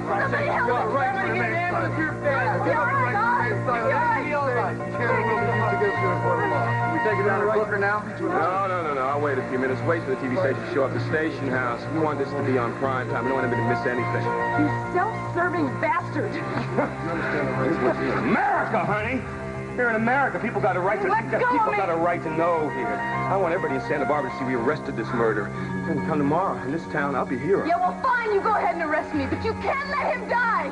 Somebody help me! Somebody get an ambulance here fast! Give him a Can we take it down to Booker now? No. I'll wait a few minutes. Wait for the TV station to show up the station house. We want this to be on prime time. We don't want anybody to miss anything. You self-serving bastard! America, honey! Here in America, people got a right to know here. I want everybody in Santa Barbara to see we arrested this murder. And come tomorrow in this town, I'll be a hero. Yeah, well, fine, you go ahead and arrest me, but you can't let him die!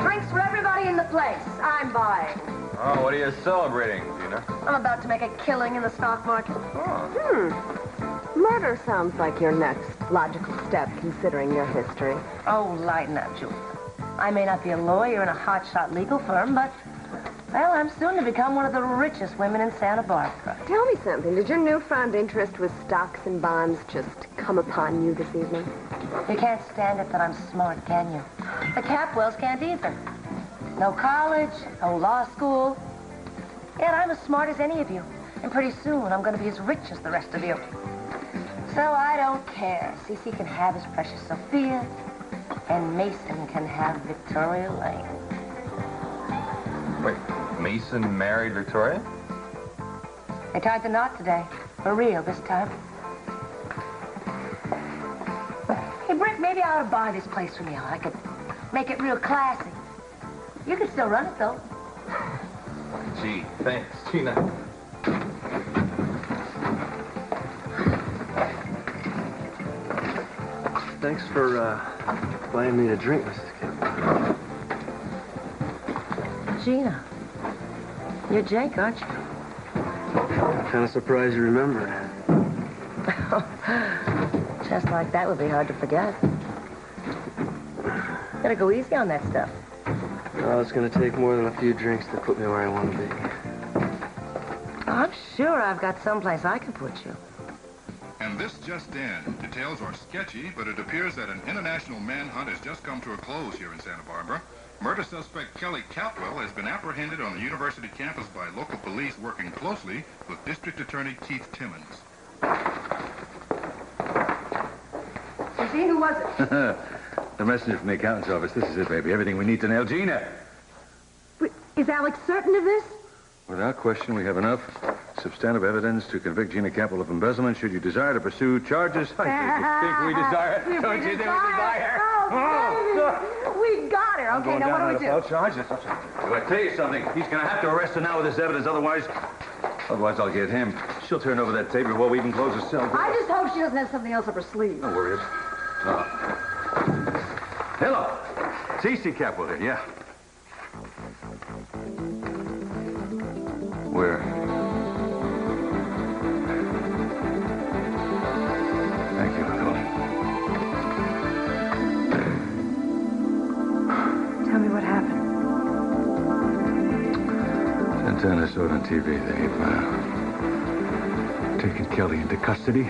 Drinks for everybody in the place. I'm buying. Oh, what are you celebrating, Gina? I'm about to make a killing in the stock market. Oh. Murder sounds like your next logical step, considering your history. Oh, lighten up, Julie. I may not be a lawyer in a hotshot legal firm, but, well, I'm soon to become one of the richest women in Santa Barbara. Tell me something. Did your newfound interest with stocks and bonds just come upon you this evening? You can't stand it that I'm smart, can you? The Capwells can't either. No college, no law school. Yet I'm as smart as any of you. And pretty soon I'm going to be as rich as the rest of you. So I don't care. СиСи can have his precious Sophia, and Mason can have Victoria Lane. Wait, Mason married Victoria? They tied the knot today. For real this time. Hey, Britt, maybe I ought to buy this place from you. I could make it real classy. You can still run it, though. Gee, thanks, Gina. Thanks for buying me a drink, Mrs. Kepwells. Gina, you're Jake, aren't you? I'm kind of surprised you remember. Just like that would be hard to forget. Gotta go easy on that stuff. Oh, it's going to take more than a few drinks to put me where I want to be. I'm sure I've got someplace I can put you. And this just in. Details are sketchy, but it appears that an international manhunt has just come to a close here in Santa Barbara. Murder suspect Kelly Capwell has been apprehended on the university campus by local police working closely with District Attorney Keith Timmons. See, who was it? The messenger from the accountant's office. This is it, baby. Everything we need to nail Gina. But is Alex certain of this? Without question, we have enough substantive evidence to convict Gina Capwell of embezzlement should you desire to pursue charges. I think we desire. Don't you think we desire? Oh, we got her. Okay, now what do we do? Charges. Do I tell you something? He's going to have to arrest her now with this evidence. Otherwise I'll get him. She'll turn over that tape before we even close the cell. I just hope she doesn't have something else up her sleeve. Don't worry. Hello. СиСи Capwell here, yeah. Where? Thank you for calling. Tell me what happened. Santana saw it on TV. They've taken Kelly into custody.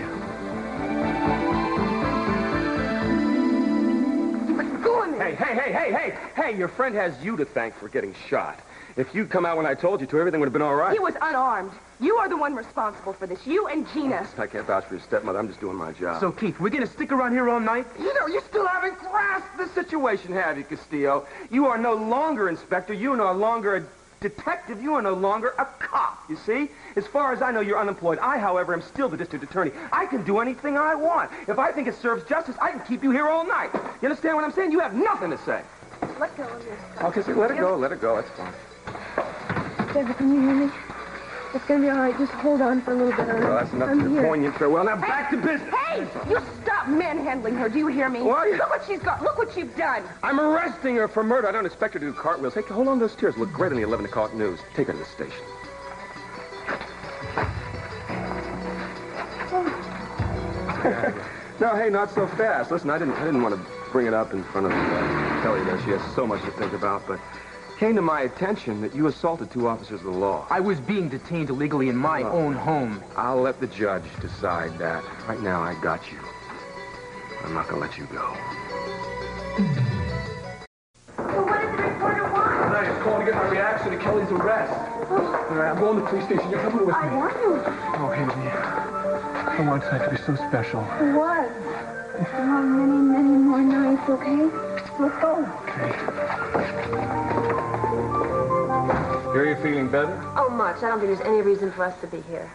Hey, your friend has you to thank for getting shot. If you'd come out when I told you to, everything would have been all right. He was unarmed. You are the one responsible for this. You and Gina. I can't vouch for your stepmother. I'm just doing my job. So, Keith, we're going to stick around here all night? You know, you still haven't grasped the situation, have you, Castillo? You are no longer inspector. You are no longer a detective. You are no longer a cop, you see? As far as I know, you're unemployed. I, however, am still the district attorney. I can do anything I want. If I think it serves justice, I can keep you here all night. You understand what I'm saying? You have nothing to say. Let go of this. Okay, so let it go. Let it go. That's fine. Deborah, can you hear me? It's going to be all right. Just hold on for a little bit. Well, that's enough of your poignant farewell. Now, back to business. Hey, you stop manhandling her. Do you hear me? Why? Look what she's got. Look what you've done. I'm arresting her for murder. I don't expect her to do cartwheels. Hey, hold on. Those tears look great on the 11 o'clock news. Take her to the station. No, hey, not so fast. Listen, I didn't want to bring it up in front of Kelly there. She has so much to think about, but it came to my attention that you assaulted 2 officers of the law. I was being detained illegally in my own home. I'll let the judge decide that. Right now, I got you. I'm not going to let you go. So what did the reporter want? I just called to get my reaction to Kelly's arrest. All right, I'm going to the police station. You're coming with me. I want you. Okay, with me. I want tonight to be so special. It was. There are many, many more nights, okay? Let's go. Okay. Are you feeling better? Oh, much. I don't think there's any reason for us to be here.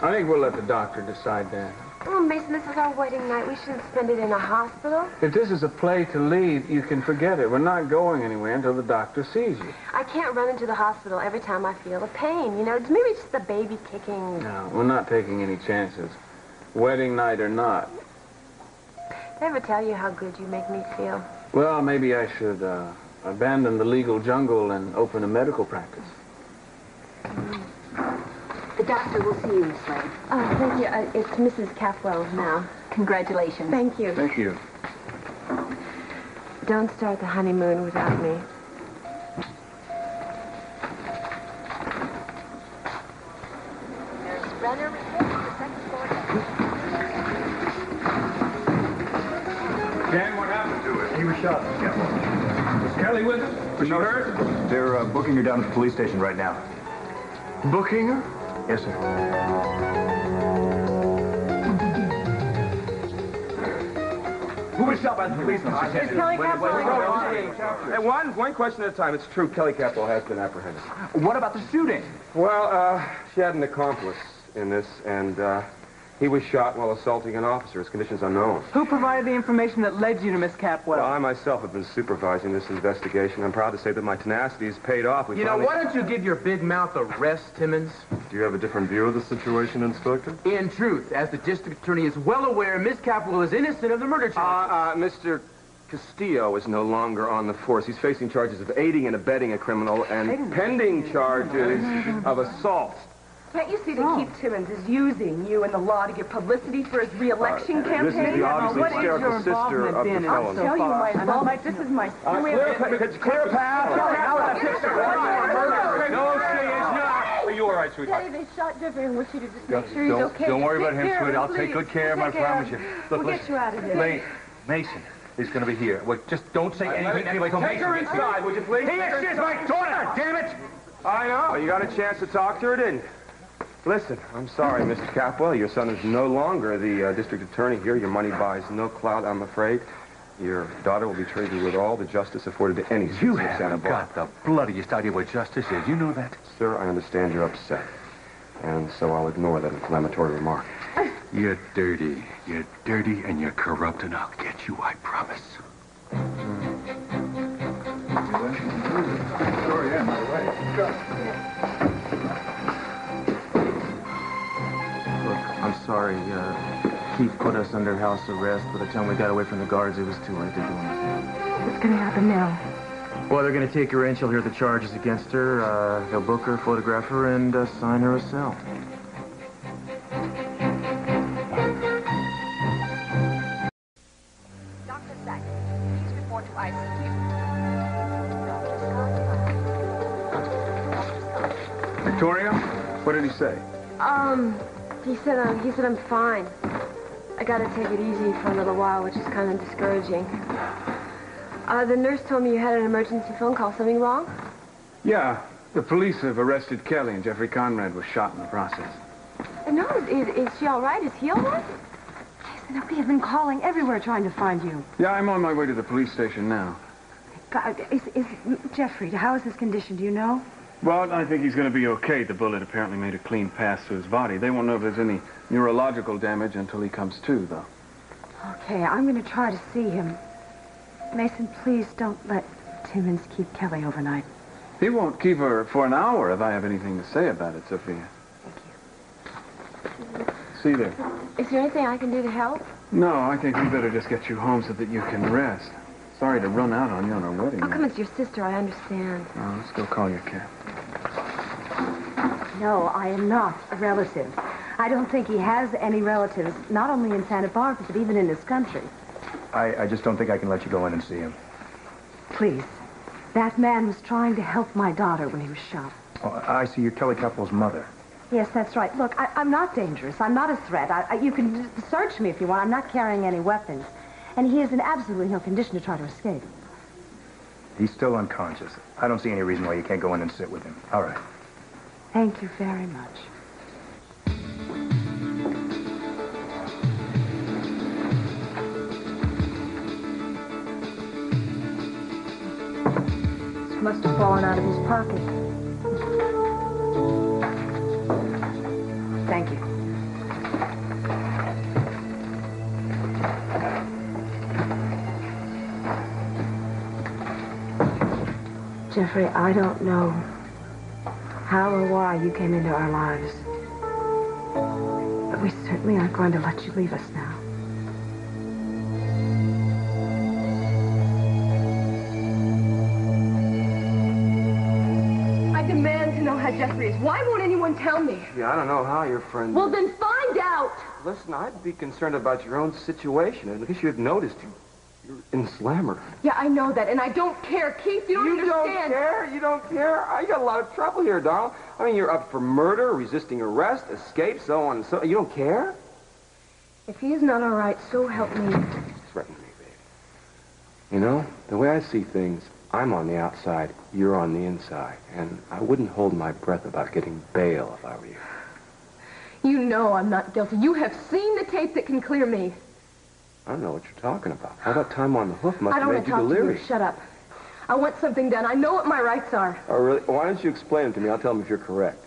I think we'll let the doctor decide that. Oh, Mason, this is our wedding night. We shouldn't spend it in a hospital. If this is a play to leave, you can forget it. We're not going anywhere until the doctor sees you. I can't run into the hospital every time I feel a pain, you know? Maybe it's just the baby kicking. No, we're not taking any chances. Wedding night or not. Did I ever tell you how good you make me feel? Well, maybe I should abandon the legal jungle and open a medical practice. The doctor will see you, Miss Lane. Oh, thank you. It's Mrs. Capwells now. Congratulations. Thank you. Thank you. Don't start the honeymoon without me. Nurse Brenner reports the second floor. Dan, what happened to it? He was shot. Was Kelly with him? Was she hurt? They're booking her down at the police station right now. Booking her? Yes, sir. Who was shot by the police? Is Kelly Capwells? Hey, one question at a time. It's true, Kelly Capwell has been apprehended. What about the shooting? Well, she had an accomplice in this, and he was shot while assaulting an officer. His condition's unknown. Who provided the information that led you to Miss Capwell? Well, I myself have been supervising this investigation. I'm proud to say that my tenacity has paid off. You know, why don't you give your big mouth a rest, Timmons? Do you have a different view of the situation, Inspector? In truth, as the district attorney is well aware, Miss Capwell is innocent of the murder charge. Mr. Castillo is no longer on the force. He's facing charges of aiding and abetting a criminal and pending charges of assault. Can't you see that Keith Timmons is using you and the law to get publicity for his re-election campaign? This is the obviously hysterical sister of the felon. I'll tell you my involvement. This is my... Clear path. No, she is not. Are you all right, sweetheart? Daddy, they shot Jeffrey and wish you to just make sure he's okay. Don't worry about him, Take care sweetie. of I'll take good care of him, I promise you. Look, We'll get you out of here. Mason is going to be here. Well, just don't say anything to anybody. Take her inside, would you please? He is my daughter, damn it! I know. You got a chance to talk to her, didn't you? Listen, I'm sorry, Mr. Capwell. Your son is no longer the district attorney here. Your money buys no clout, I'm afraid. Your daughter will be treated with all the justice afforded to any citizen You of Santa haven't Barbara. got the bloodiest idea what justice is. You know that? Sir, I understand you're upset. And so I'll ignore that inflammatory remark. You're dirty, and you're corrupt, and I'll get you, I promise. Sure, yeah, by the way. Look, I'm sorry. Keith put us under house arrest. By the time we got away from the guards, it was too late to do anything. What's going to happen now? Well, they're going to take her in. She'll hear the charges against her. They'll book her, photograph her, and assign her a cell. Dr. Sackett, please report to ICU. Victoria, what did he say? He said I'm fine. I gotta take it easy for a little while, which is kind of discouraging. The nurse told me you had an emergency phone call. Something wrong? Yeah, the police have arrested Kelly, and Jeffrey Conrad was shot in the process. No, is she all right? Is he all right? Jason, we have been calling everywhere trying to find you. Yeah, I'm on my way to the police station now. God, is Jeffrey, how is his condition, do you know? Well, I think he's going to be okay. The bullet apparently made a clean pass through his body. They won't know if there's any neurological damage until he comes to, though. Okay, I'm going to try to see him. Mason, please don't let Timmons keep Kelly overnight. He won't keep her for an hour if I have anything to say about it, Sophia. Thank you. See you there. Is there anything I can do to help? No, I think we better just get you home so that you can rest. Sorry to run out on you on our wedding How night. come it's your sister? I understand. Oh, let's go call your cab. No, I am not a relative. I don't think he has any relatives, not only in Santa Barbara, but even in this country. I just don't think I can let you go in and see him. Please. That man was trying to help my daughter when he was shot. Oh, I see. You're Kelly Capwell's mother. Yes, that's right. Look, I'm not dangerous. I'm not a threat. You can search me if you want. I'm not carrying any weapons. And he is in absolutely no condition to try to escape. He's still unconscious. I don't see any reason why you can't go in and sit with him. All right. Thank you very much. must have fallen out of his pocket. Thank you. Jeffrey, I don't know how or why you came into our lives, but we certainly aren't going to let you leave us now. I demand to know how Jeffrey is. Why won't anyone tell me? Yeah, I don't know how your friend... Well, then find out! Listen, I'd be concerned about your own situation. I guess you've noticed you're in slammer. Yeah, I know that, and I don't care. Keith, you don't understand. You don't care? You don't care? You got a lot of trouble here, darling. I mean, you're up for murder, resisting arrest, escape, so on and so... You don't care? If he is not all right, so help me. Threaten me, baby. You know, the way I see things, I'm on the outside, you're on the inside. And I wouldn't hold my breath about getting bail if I were you. You know I'm not guilty. You have seen the tape that can clear me. I don't know what you're talking about. How about time on the hoof must have made you I don't want to talk to delirious? you. Shut up. I want something done. I know what my rights are. Oh, really? Why don't you explain them to me? I'll tell them if you're correct.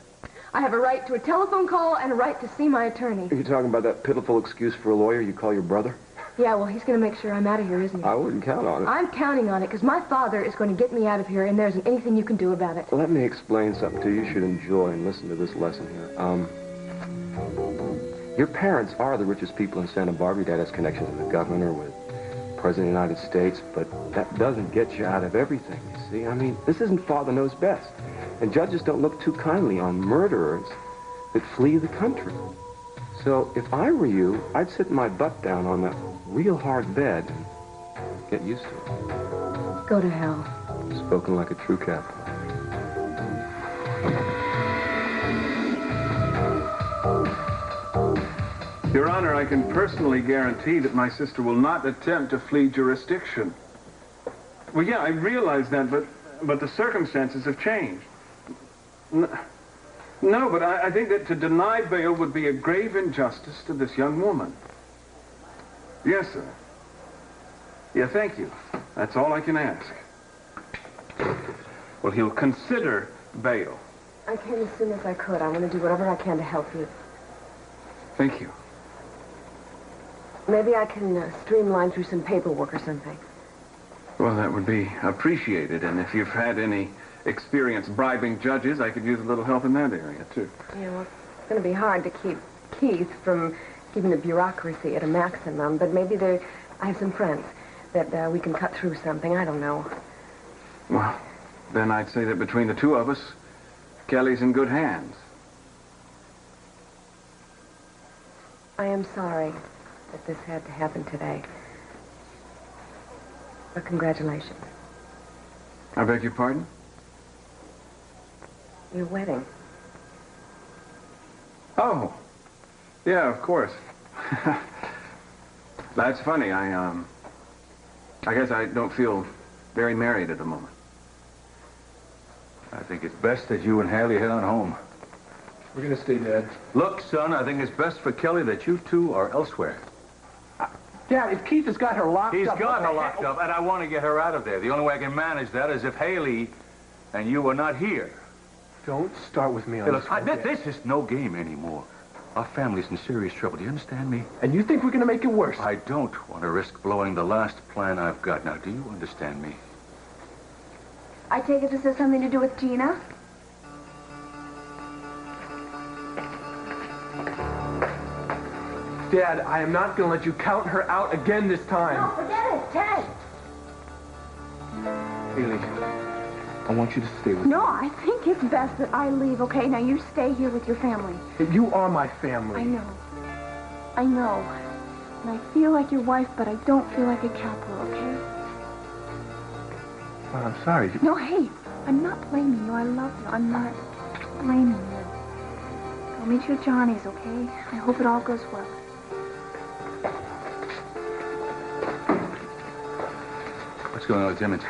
I have a right to a telephone call and a right to see my attorney. Are you talking about that pitiful excuse for a lawyer you call your brother? Yeah, well, he's going to make sure I'm out of here, isn't he? I wouldn't count on it. I'm counting on it, because my father is going to get me out of here, and there isn't anything you can do about it. Let me explain something to you. You should enjoy and listen to this lesson here. Your parents are the richest people in Santa Barbara. Your dad has connections with the governor, with the President of the United States, but that doesn't get you out of everything, you see? I mean, this isn't Father Knows Best. And judges don't look too kindly on murderers that flee the country. So if I were you, I'd sit my butt down on that real hard bed and get used to it. Go to hell. Spoken like a true Catholic. Your Honor, I can personally guarantee that my sister will not attempt to flee jurisdiction. Well, yeah, I realize that, but the circumstances have changed. No, but I think that to deny bail would be a grave injustice to this young woman. Yes, sir. Yeah, thank you. That's all I can ask. Well, he'll consider bail. I came as soon as I could. I want to do whatever I can to help you. Thank you. Maybe I can streamline through some paperwork or something. Well, that would be appreciated. And if you've had any experience bribing judges, I could use a little help in that area, too. Yeah, well, it's going to be hard to keep Keith from keeping the bureaucracy at a maximum, but maybe I have some friends that we can cut through something. I don't know. Well, then I'd say that between the two of us, Kelly's in good hands. I am sorry that this had to happen today. But congratulations. I beg your pardon? Your wedding. Oh, yeah, of course. That's funny. I guess I don't feel very married at the moment. I think it's best that you and Heyli head on home. We're going to stay, Dad. Look, son, I think it's best for Kelly that you two are elsewhere. Dad, if Keith has got her locked He's up... He's got her locked up, and I want to get her out of there. The only way I can manage that is if Heyli and you are not here. Don't start with me on this one, Dad. This is no game anymore. Our family's in serious trouble. Do you understand me? And you think we're going to make it worse? I don't want to risk blowing the last plan I've got. Now, do you understand me? I take it this has something to do with Gina? Dad, I am not going to let you count her out again this time. No, forget it, Ted. Heyli, I want you to stay with me. No, I think it's best that I leave, okay? Now, you stay here with your family. You are my family. I know. I know. And I feel like your wife, but I don't feel like a Capwell, okay? Well, I'm sorry. No, hey, I'm not blaming you. I love you. I'm not blaming you. I'll meet you at Johnny's, okay? I hope it all goes well. What's going on with Timmons?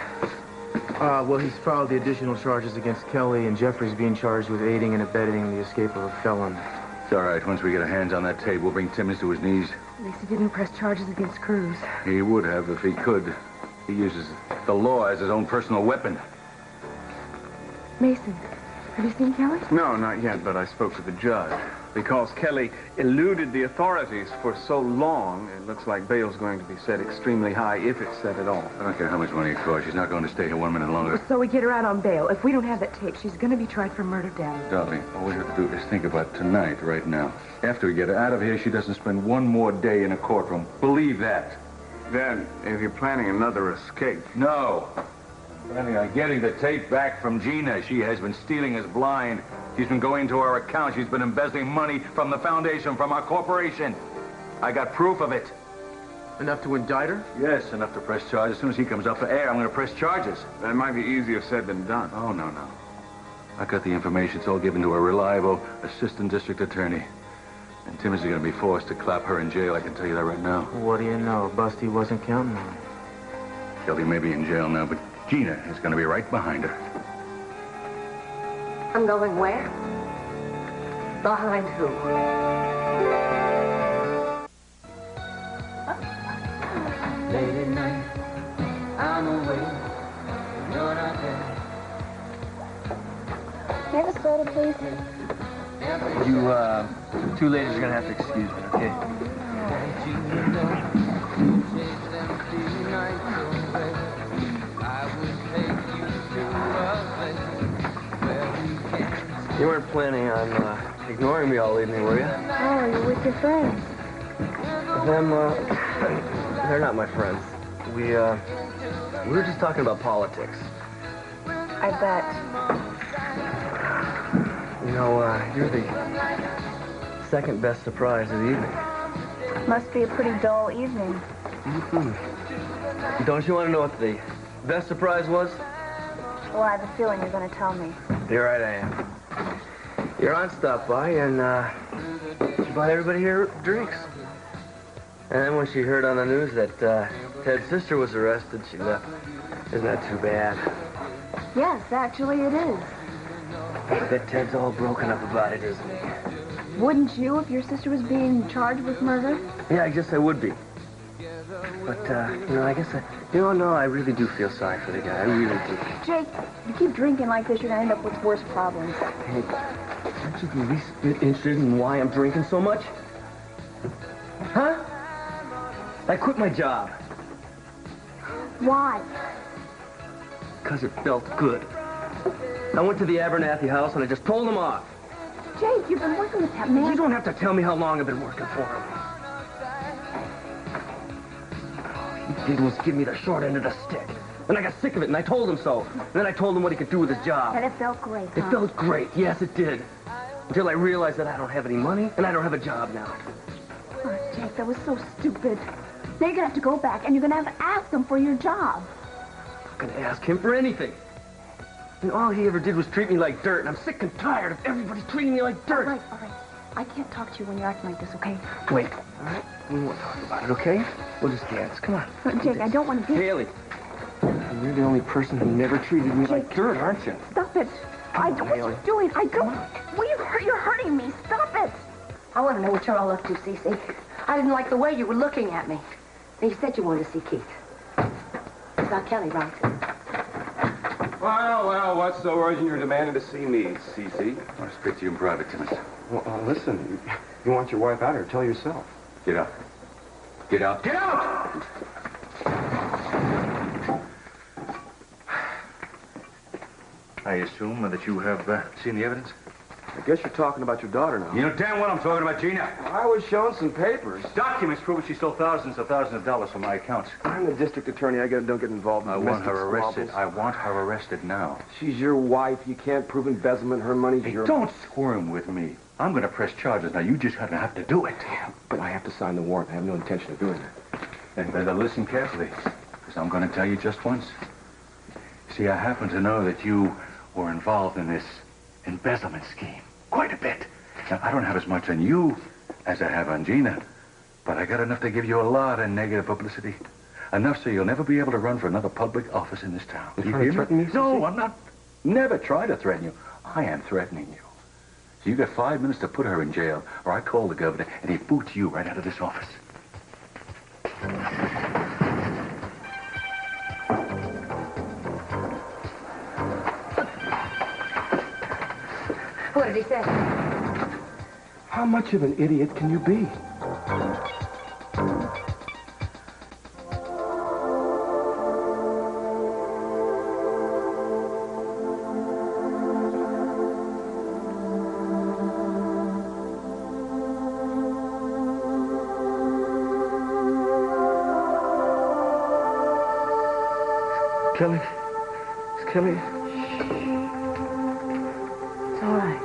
Well, he's filed the additional charges against Kelly, and Jeffrey's being charged with aiding and abetting the escape of a felon. It's all right. Once we get our hands on that tape, we'll bring Timmons to his knees. At least he didn't press charges against Cruz. He would have if he could. He uses the law as his own personal weapon. Mason, have you seen Kelly? No, not yet, but I spoke to the judge. Because Kelly eluded the authorities for so long, it looks like bail's going to be set extremely high, if it's set at all. I don't care how much money it costs. She's not going to stay here 1 minute longer. So we get her out on bail. If we don't have that tape, she's going to be tried for murder, Daddy. Darling, all we have to do is think about tonight, right now. After we get her out of here, she doesn't spend one more day in a courtroom. Believe that. Then, if you're planning another escape... No. Planning on getting the tape back from Gina. She has been stealing us blind. She's been going to our account. She's been embezzling money from the foundation, from our corporation. I got proof of it. Enough to indict her? Yes, enough to press charges. As soon as he comes up for air, I'm going to press charges. That might be easier said than done. Oh, no. I got the information. It's all given to a reliable assistant district attorney. And Timmons is going to be forced to clap her in jail. I can tell you that right now. What do you know? Busty wasn't counting on it. Kelly may be in jail now, but Gina is going to be right behind her. I'm going where? Behind who? Late at night, I'm away. You're not there. Can I have a soda, please? You, two ladies are gonna have to excuse me, okay? You weren't planning on ignoring me all evening, were you? Oh, you're with your friends. Them, they're not my friends. We were just talking about politics. I bet. You know, you're the second best surprise of the evening. Must be a pretty dull evening. Mm-hmm. Don't you want to know what the best surprise was? Well, I have a feeling you're going to tell me. You're right, I am. Your aunt stopped by and she bought everybody here drinks. And then when she heard on the news that Ted's sister was arrested, she left. Isn't that too bad? Yes, actually it is. I bet Ted's all broken up about it, isn't he? Wouldn't you if your sister was being charged with murder? Yeah, I guess I would be. But, you know, I guess I really do feel sorry for the guy. I really do. Jake, you keep drinking like this, you're going to end up with worse problems. Hey, aren't you the least bit interested in why I'm drinking so much? Huh? I quit my job. Why? Because it felt good. I went to the Abernathy house and I just told him off. Jake, you've been working with that man. You don't have to tell me how long I've been working for him. All he did was give me the short end of the stick. And I got sick of it, and I told him so. And then I told him what he could do with his job. And it felt great, huh? It felt great. Yes, it did. Until I realized that I don't have any money, and I don't have a job now. Oh, Jake, that was so stupid. Now you're going to have to go back, and you're going to have to ask him for your job. I'm not going to ask him for anything. And all he ever did was treat me like dirt, and I'm sick and tired of everybody treating me like dirt. All right. I can't talk to you when you're acting like this, okay? Wait, all right? We won't talk about it, okay? We'll just dance. Come on. No, Jake, I don't want to be... Heyli, you're the only person who never treated me like dirt, aren't you? Stop it. What are you doing? I don't... Well, you're hurting me. Stop it. I want to know what you're all up to, СиСи. I didn't like the way you were looking at me. And you said you wanted to see Keith. It's about Kelly, right? Well, what's so urgent you're demanding to see me, СиСi? I want to speak to you in private, Timmons. Well, listen, you want your wife out here, tell yourself. Get out. Get out. Get out! I assume that you have seen the evidence? I guess you're talking about your daughter now. You know damn well I'm talking about Gina. I was shown some papers. Documents proving she stole thousands of dollars from my accounts. I'm the district attorney. I don't get involved in I want her arrested. squabbles. I want her arrested now. She's your wife. You can't prove embezzlement. Her money's Hey, your... don't squirm with me. I'm going to press charges. Now, you just have to do it. Yeah, but I have to sign the warrant. I have no intention of doing that. Then better listen carefully, because I'm going to tell you just once. See, I happen to know that you were involved in this embezzlement scheme quite a bit. Now, I don't have as much on you as I have on Gina, but I got enough to give you a lot of negative publicity. Enough so you'll never be able to run for another public office in this town. You're trying to threaten me? No, I'm not. Never try to threaten you. I am threatening you. So you got 5 minutes to put her in jail, or I call the governor and he boots you right out of this office. What did he say? How much of an idiot can you be? Kelly? Is Kelly? It's all right.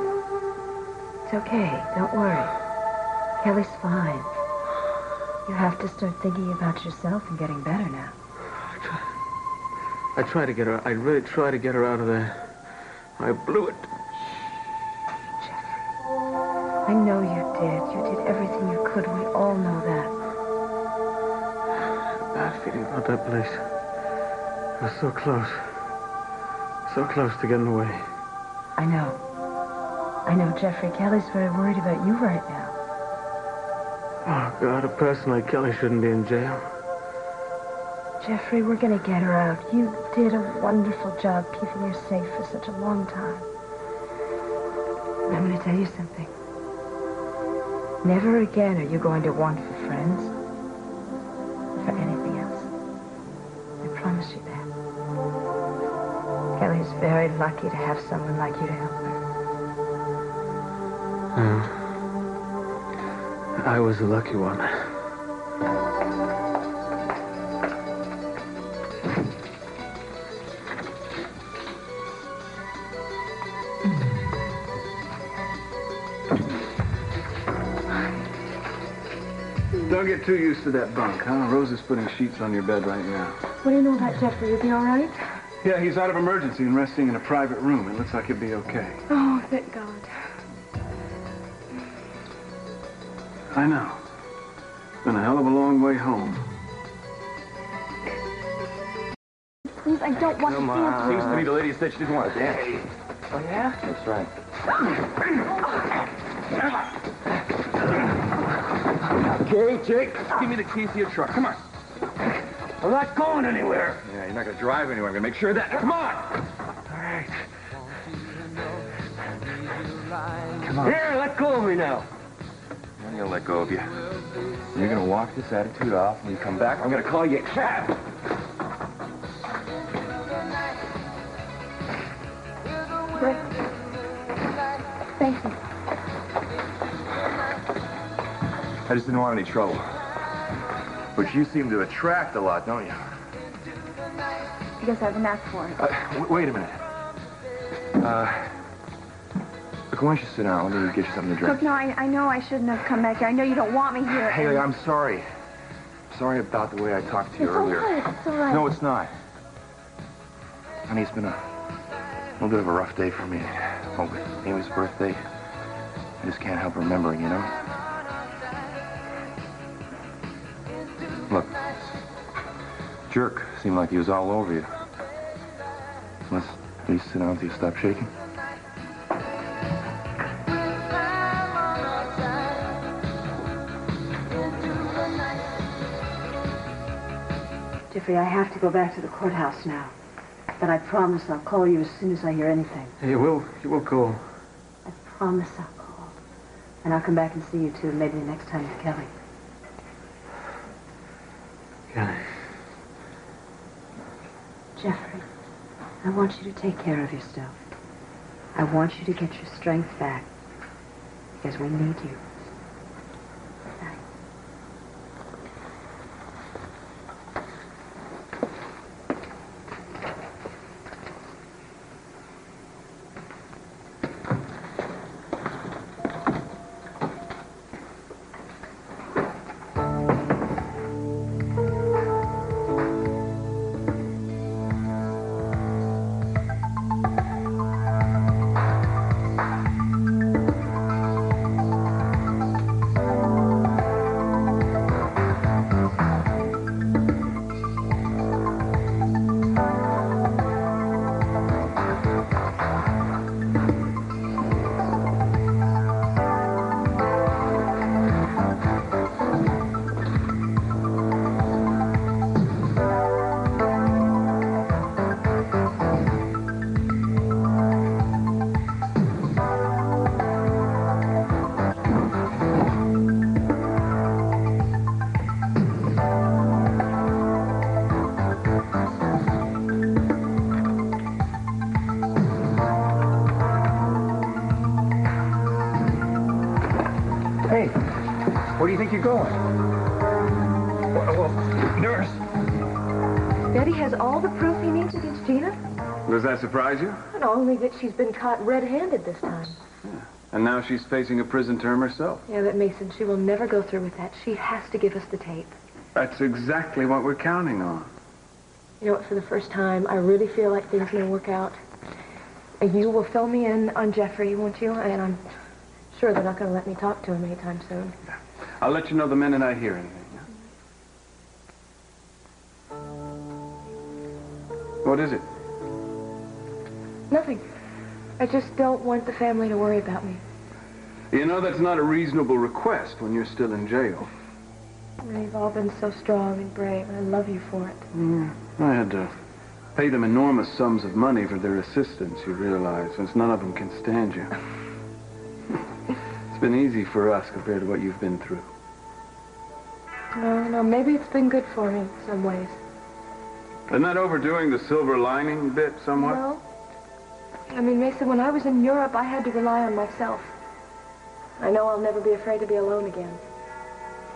It's okay. Don't worry. Kelly's fine. You have to start thinking about yourself and getting better now. I tried to get her. I really tried to get her out of there. I blew it. Jeffrey, I know you did. You did everything you could. We all know that. Bad feeling about that place. It was so close. So close to getting away. I know. I know, Jeffrey. Kelly's very worried about you right now. Oh, God, a person like Kelly shouldn't be in jail. Jeffrey, we're gonna get her out. You did a wonderful job keeping her safe for such a long time. And I'm gonna tell you something. Never again are you going to want for friends or for anything else. I promise you that. Kelly's very lucky to have someone like you to help her. I was the lucky one. Don't get too used to that bunk, huh? Rose is putting sheets on your bed right now. What do you know about Jeffrey? Is he all right? Yeah, he's out of emergency and resting in a private room. It looks like he'll be okay. Oh, thank God. I know. It's been a hell of a long way home. Please, I don't want Come to on. dance. Seems to me the lady said she didn't want to dance. Oh, yeah? That's right. Okay, Jake, give me the keys to your truck. Come on. I'm not going anywhere. Yeah, you're not going to drive anywhere. I'm going to make sure of that. Come on. All right. Come on. Here, let go of me now. I'm going to let go of you. You're going to walk this attitude off. When you come back, I'm going to call you a cab. Rick. Thank you. I just didn't want any trouble. But you seem to attract a lot, don't you? I guess I have a knack for it. Wait a minute. Look, why don't you sit down? Let me get you something to drink. Look, no, I know I shouldn't have come back here. I know you don't want me here. Haley, I'm sorry. Sorry about the way I talked to you earlier. All right. It's all right. No, it's not. Honey, it's been a little bit of a rough day for me. Oh, with Amy's birthday, I just can't help remembering, you know? Look, jerk seemed like he was all over you. Let's at least sit down until you stop shaking. Jeffrey, I have to go back to the courthouse now. But I promise I'll call you as soon as I hear anything. Hey, you will call. I promise I'll call. And I'll come back and see you, too, maybe the next time with Kelly. Kelly. Jeffrey, I want you to take care of yourself. I want you to get your strength back. Because we need you. you going? Well, nurse. Betty has all the proof he needs against Gina. Does that surprise you? And only that she's been caught red-handed this time. Yeah. And now she's facing a prison term herself. Yeah, but Mason, she will never go through with that. She has to give us the tape. That's exactly what we're counting on. You know what, for the first time, I really feel like things may work out. You will fill me in on Jeffrey, won't you? And I'm sure they're not going to let me talk to him anytime soon. Yeah. I'll let you know the minute I hear anything. Yeah? What is it? Nothing. I just don't want the family to worry about me. You know, that's not a reasonable request when you're still in jail. They've all been so strong and brave, and I love you for it. Yeah. I had to pay them enormous sums of money for their assistance, you realize, since none of them can stand you. It's been easy for us compared to what you've been through. No, maybe it's been good for me in some ways. Isn't that overdoing the silver lining bit somewhat? No. I mean, Mason, when I was in Europe, I had to rely on myself. I know I'll never be afraid to be alone again.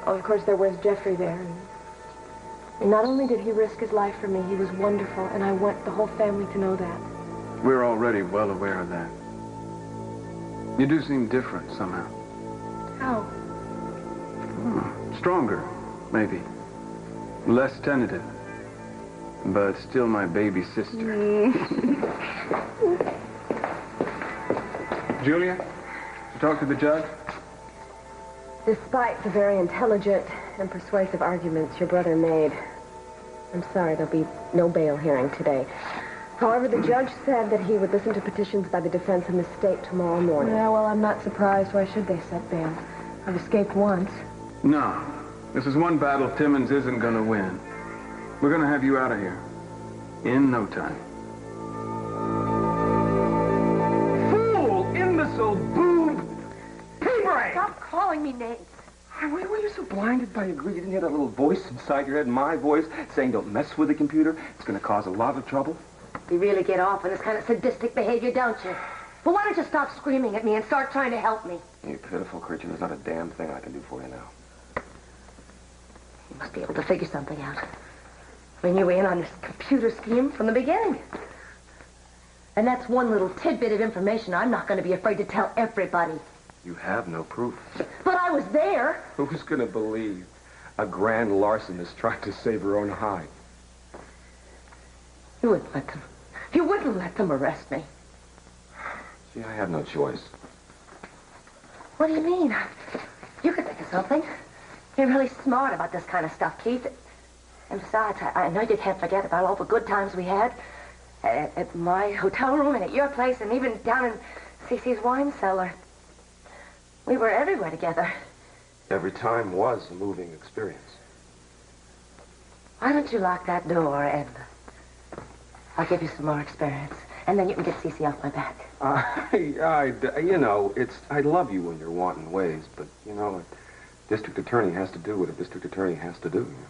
Oh, of course, there was Jeffrey there. And not only did he risk his life for me, he was wonderful, and I want the whole family to know that. We're already well aware of that. You do seem different somehow. How? Stronger, maybe. Less tentative. But still my baby sister. Julia, you talk to the judge? Despite the very intelligent and persuasive arguments your brother made, I'm sorry, there'll be no bail hearing today. However, the judge said that he would listen to petitions by the defense and the state tomorrow morning. Yeah, well, I'm not surprised. Why should they set bail? I've escaped once. No. This is one battle Timmons isn't going to win. We're going to have you out of here. In no time. Fool! Imbecile! Boob! Pea-brain! Stop calling me names. Were you so blinded by your greed you didn't hear that little voice inside your head, my voice, saying don't mess with the computer? It's going to cause a lot of trouble. You really get off on this kind of sadistic behavior, don't you? Well, why don't you stop screaming at me and start trying to help me? You pitiful creature, there's not a damn thing I can do for you now. You must be able to figure something out. I mean, you were in on this computer scheme from the beginning. And that's one little tidbit of information I'm not going to be afraid to tell everybody. You have no proof. But I was there. Who's going to believe a grand larcenist trying to save her own hide? You wouldn't let them. You wouldn't let them arrest me. See, I have no choice. What do you mean? You could think of something. You're really smart about this kind of stuff, Keith. And besides, I know you can't forget about all the good times we had at my hotel room and at your place and even down in СиСi's wine cellar. We were everywhere together. Every time was a moving experience. Why don't you lock that door and I'll give you some more experience. And then you can get СиСi off my back. You know, I love you in your wanton ways, but, you know, a district attorney has to do what a district attorney has to do. You know?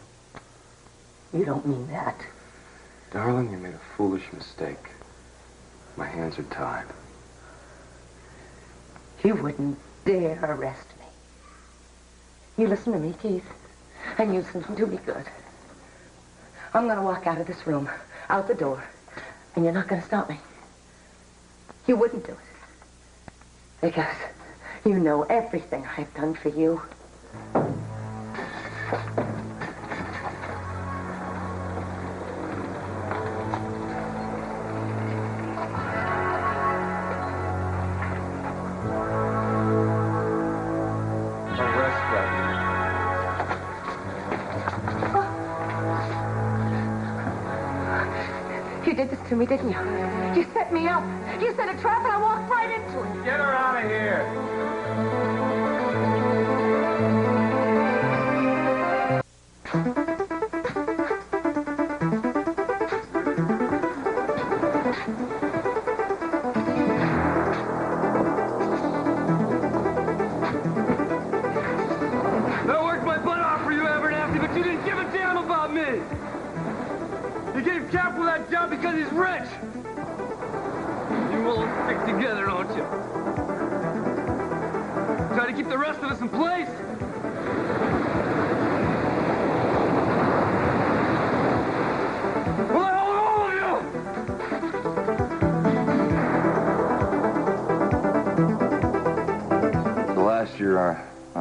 You don't mean that. Darling, you made a foolish mistake. My hands are tied. You wouldn't dare arrest me. You listen to me, Keith, and you listen to me good. I'm going to walk out of this room, out the door, and you're not going to stop me. You wouldn't do it. Because you know everything I've done for you. You did this to me, didn't you? You set me up. You set a trap and I walked right into it. Get her out of here. I worked my butt off for you, Abernathy, but you didn't give a damn about me. You gave Capwells that job because he's rich. You all stick together, don't you? Try to keep the rest of us in place.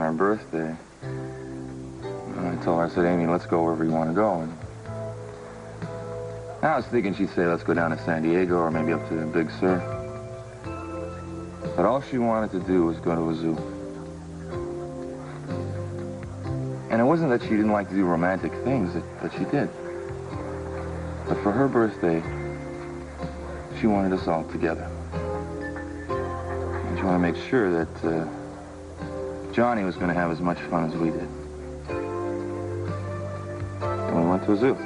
her birthday. And I told her, I said, Amy, let's go wherever you want to go. And I was thinking she'd say, let's go down to San Diego or maybe up to Big Sur. But all she wanted to do was go to a zoo. And it wasn't that she didn't like to do romantic things, that she did. But for her birthday, she wanted us all together. And she wanted to make sure that Johnny was going to have as much fun as we did. And we went to a zoo.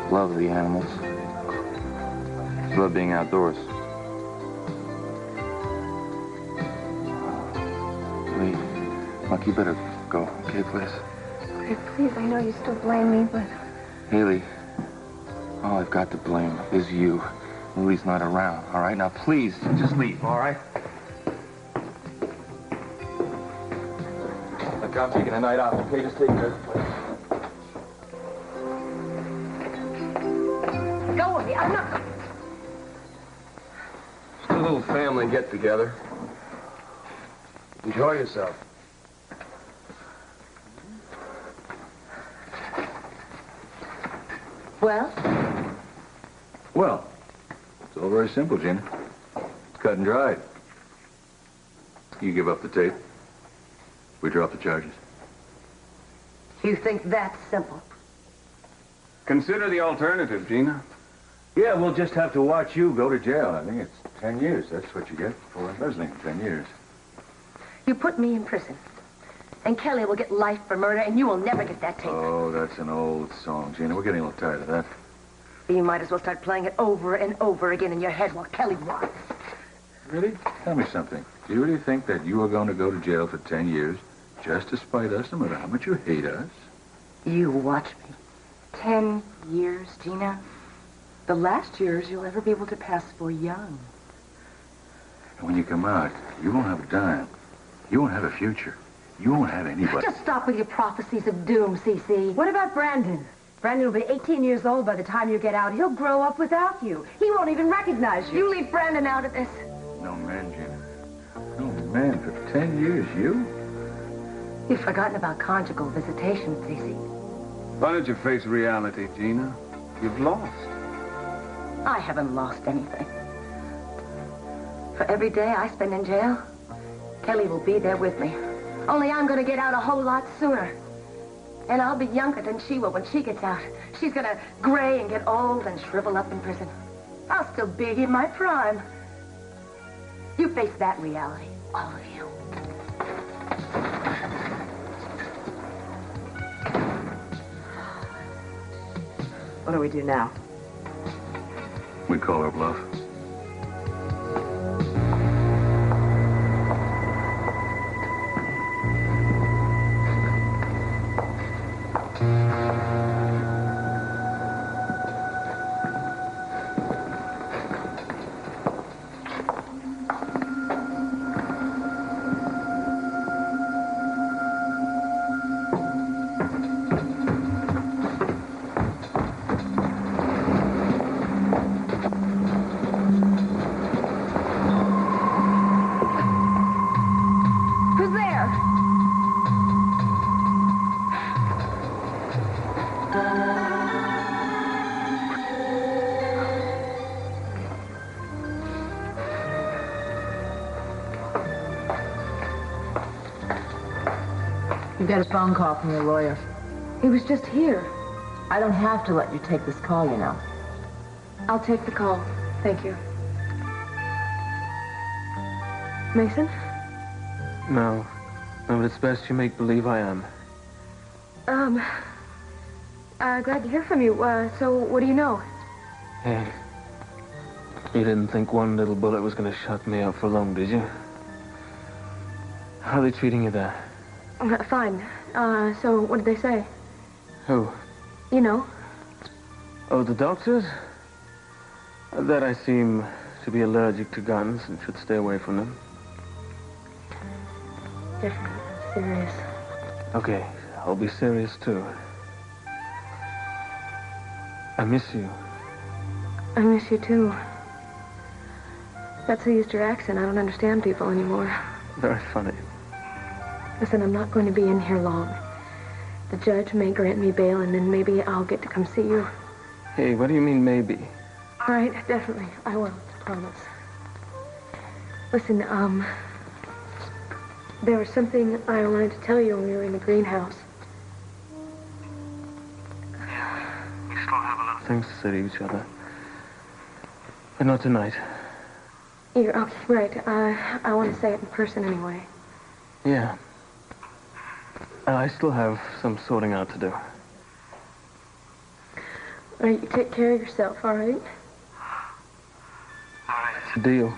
She loved the animals. She loved being outdoors. Look, you better go, okay, please? Okay, please, I know you still blame me, but... Haley, all I've got to blame is you. Lily's not around, all right? Now, please, just leave, all right? Look, I'm taking a night off, okay? Just take care of the place. Go with me, I'm not... Just a little family get-together. Enjoy yourself. Well? Well, it's all very simple, Gina. It's cut and dried. You give up the tape. We drop the charges. You think that's simple? Consider the alternative, Gina. Yeah, we'll just have to watch you go to jail. I think it's 10 years. That's what you get for embezzling. 10 years. You put me in prison, and Kelly will get life for murder, and you will never get that tape. Oh, that's an old song, Gina. We're getting a little tired of that. You might as well start playing it over and over again in your head while Kelly rots. Really? Tell me something. Do you really think that you are going to go to jail for 10 years just to spite us, no matter how much you hate us? You watch me. 10 years, Gina. The last years you'll ever be able to pass for young. And when you come out, you won't have a dime. You won't have a future. You won't have anybody. Just stop with your prophecies of doom, СиСи. What about Brandon? Brandon will be 18 years old by the time you get out. He'll grow up without you. He won't even recognize you. You leave Brandon out of this. No man, Gina. No man for 10 years, you? You've forgotten about conjugal visitation, СиСи. Why don't you face reality, Gina? You've lost. I haven't lost anything. For every day I spend in jail, Kelly will be there with me. Only I'm going to get out a whole lot sooner. And I'll be younger than she will when she gets out. She's going to gray and get old and shrivel up in prison. I'll still be in my prime. You face that reality, all of you. What do we do now? We call her bluff. You got a phone call from your lawyer. He was just here. I don't have to let you take this call, you know. I'll take the call. Thank you. Mason? No. No, but it's best you make believe I am. Glad to hear from you. So what do you know? Hey, you didn't think one little bullet was going to shut me up for long, did you? How are they treating you there? Fine. So what did they say? Who? You know. Oh, the doctors? That I seem to be allergic to guns and should stay away from them. Jeffrey, serious. Okay, I'll be serious too. I miss you. I miss you too. That's who used your accent. I don't understand people anymore. Very funny. Listen, I'm not going to be in here long. The judge may grant me bail, and then maybe I'll get to come see you. Hey, what do you mean, maybe? All right, definitely. I will, I promise. Listen, there was something I wanted to tell you when we were in the greenhouse. We still have a lot of things to say to each other. But not tonight. You're okay, right. I want to say it in person anyway. Yeah. I still have some sorting out to do. All right, you take care of yourself, all right? All right. It's a deal.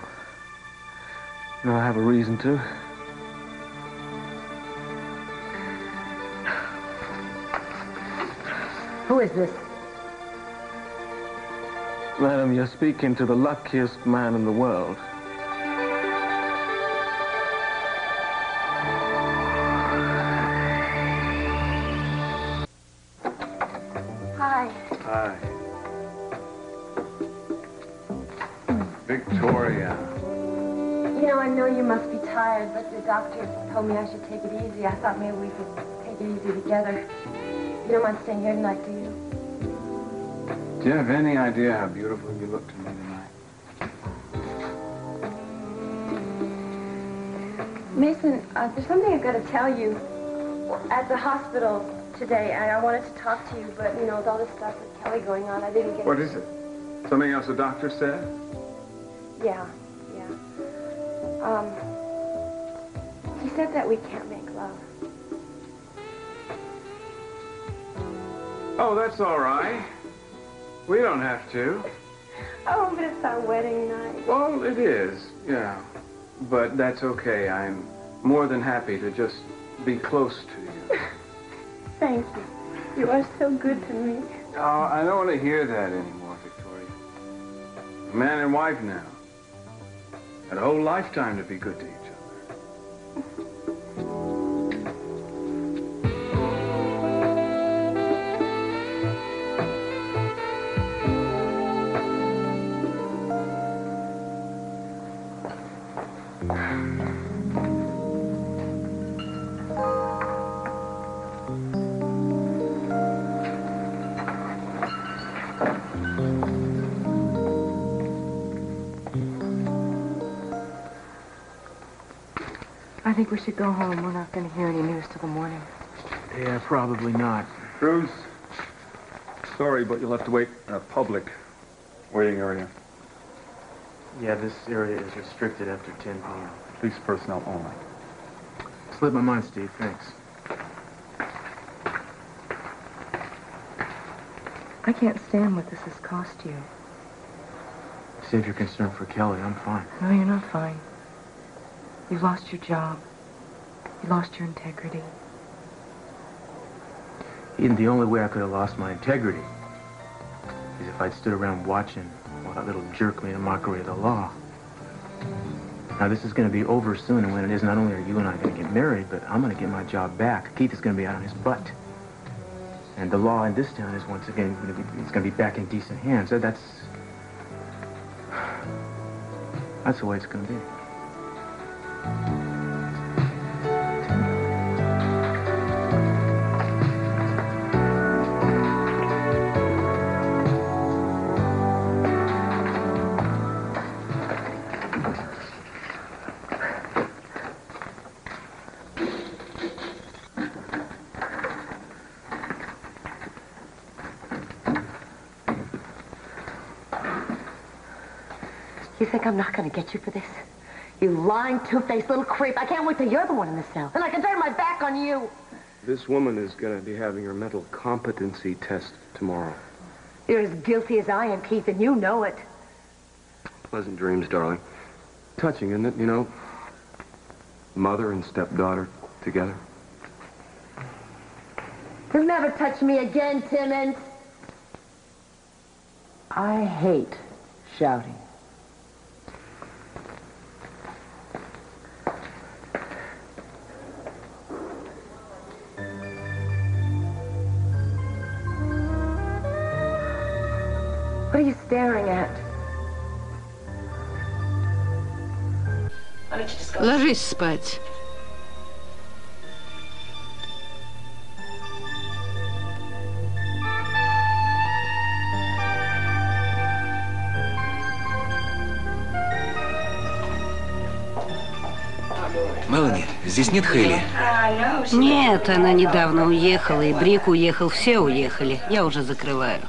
No, I have a reason to. Who is this? Madam, you're speaking to the luckiest man in the world. Hi. Hi. Victoria. You know, I know you must be tired, but the doctor told me I should take it easy. I thought maybe we could take it easy together. You don't mind staying here tonight, do you? Do you have any idea how beautiful you look to me tonight? Mason, there's something I've got to tell you. At the hospital today, I wanted to talk to you, but, you know, with all this stuff with Kelly going on, I didn't get... What is it? Something else the doctor said? Yeah. He said that we can't make love. Oh, that's all right. We don't have to. Oh, but it's our wedding night. Well, it is, yeah. But that's okay. I'm more than happy to just be close to you. Thank you. You are so good to me. Oh, I don't want to hear that anymore, Victoria. Man and wife now. Had a whole lifetime to be good to each other. I think we should go home. We're not going to hear any news till the morning. Yeah, probably not. Cruz, sorry, but you'll have to wait in a public waiting area. Yeah, this area is restricted after 10 p.m. Police personnel only. Slipped my mind, Steve. Thanks. I can't stand what this has cost you. Save your concern for Kelly. I'm fine. No, you're not fine. You lost your job. You lost your integrity. Even the only way I could have lost my integrity is if I'd stood around watching while that little jerk made a mockery of the law. Now, this is going to be over soon, and when it is, not only are you and I going to get married, but I'm going to get my job back. Keith is going to be out on his butt. And the law in this town is, once again, it's going to be back in decent hands. That's the way it's going to be. You think I'm not going to get you for this? You lying, two-faced little creep. I can't wait till you're the one in the cell. And I can turn my back on you. This woman is going to be having her mental competency test tomorrow. You're as guilty as I am, Keith, and you know it. Pleasant dreams, darling. Touching, isn't it? You know, mother and stepdaughter together. You'll never touch me again, Timmons. I hate shouting. What are you staring at? Ложись спать. Мелани, здесь нет Хейли? Нет, она недавно уехала, и Брик уехал, все уехали. Я уже закрываю.